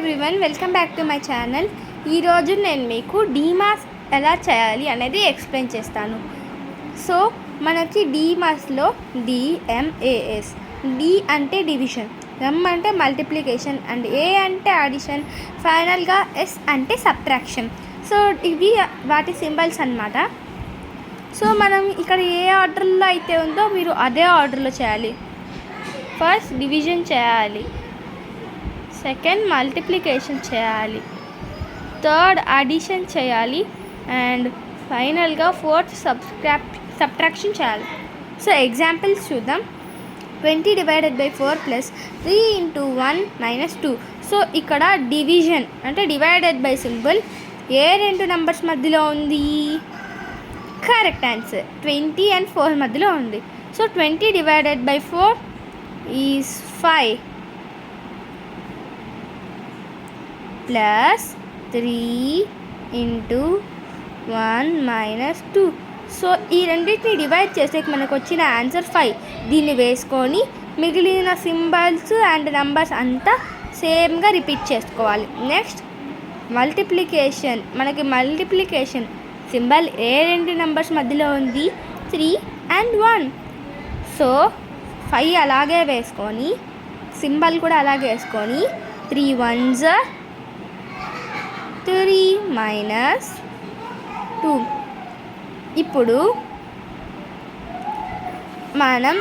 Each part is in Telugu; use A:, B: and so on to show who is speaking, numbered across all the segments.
A: Everyone, welcome back to my channel. ఈరోజు నేను మీకు డీమాస్ ఎలా చేయాలి అనేది ఎక్స్ప్లెయిన్ చేస్తాను. సో మనకి డీమాస్లో డిఎంఏఎస్, డి అంటే డివిజన్, ఎం అంటే మల్టిప్లికేషన్ అండ్ ఏ అంటే అడిషన్, ఫైనల్గా ఎస్ అంటే సబ్ట్రాక్షన్. సో ఇవి వాటి సింబల్స్ అన్నమాట. సో మనం ఇక్కడ ఏ ఆర్డర్లో అయితే ఉందో మీరు అదే ఆర్డర్లో చేయాలి. ఫస్ట్ డివిజన్ చేయాలి, సెకండ్ మల్టిప్లికేషన్ చేయాలి, థర్డ్ అడిషన్ చేయాలి అండ్ ఫైనల్గా ఫోర్త్ సబ్ట్రాక్షన్ చేయాలి. సో ఎగ్జాంపుల్స్ చూద్దాం. 20/4 ప్లస్ 3 × 1 - 2. సో ఇక్కడ డివిజన్ అంటే డివైడెడ్ బై సింబల్ ఏ రెండు నెంబర్స్ మధ్యలో ఉంది? కరెక్ట్ ఆన్సర్ 20 and 4 మధ్యలో ఉంది. So 20/4 is 5 plus 3 × 1 - 2. సో ఈ రెండింటిని డివైడ్ చేస్తే మనకు వచ్చిన ఆన్సర్ 5. దీన్ని వేసుకొని మిగిలిన సింబల్స్ అండ్ నెంబర్స్ అంతా సేమ్గా రిపీట్ చేసుకోవాలి. Next multiplication. మనకి మల్టిప్లికేషన్ సింబల్ ఏ రెండు నెంబర్స్ మధ్యలో ఉంది? 3 and 1. సో 5 అలాగే వేసుకొని సింబల్ కూడా అలాగే వేసుకొని 3 1s 3 - 2. ఇప్పుడు మనం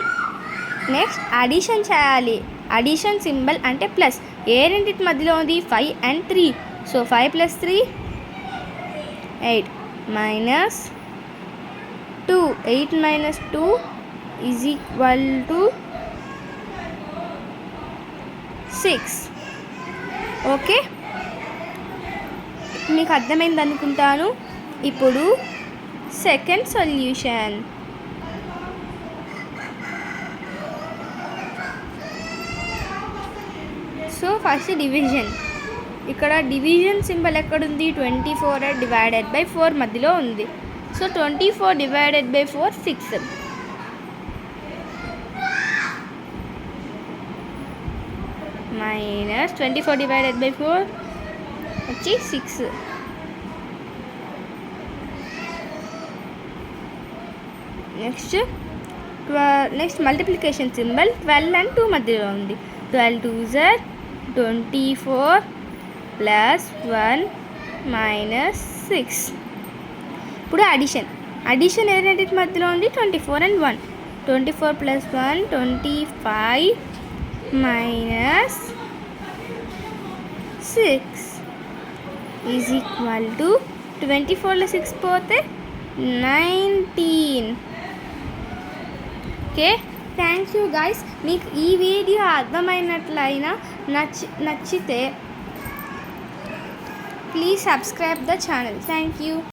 A: నెక్స్ట్ అడిషన్ చేయాలి. అడిషన్ సింబల్ అంటే ప్లస్ ఏ రెండింటి మధ్యలో ఉంది? 5 and 3. So 5 + 3 8 - 2. 8 - 2 is equal to 6. Okay, మీకు అర్థమైంది అనుకుంటాను. ఇప్పుడు second solution. So first division. ఇక్కడ డివిజన్ సింబల్ ఎక్కడుంది? 24/4 మధ్యలో ఉంది. సో 24/4 6. మైనస్ 24/4 వచ్చి 6. నెక్స్ట్ మల్టిప్లికేషన్ సింబల్ 12 and 2 మధ్యలో ఉంది. 12 2s 24 ప్లస్ 1 - 6. ఇప్పుడు అడిషన్ ఏ రెండింటి మధ్యలో ఉంది? 24 and 1. 24 + 1 25 - 6 ఈజ్ ఈక్వల్ టు 24లో 6 పోతే 19. Okay, thank you guys. మీకు ఈ వీడియో అర్థమైనట్లయినా నచ్చితే please subscribe the channel. Thank you.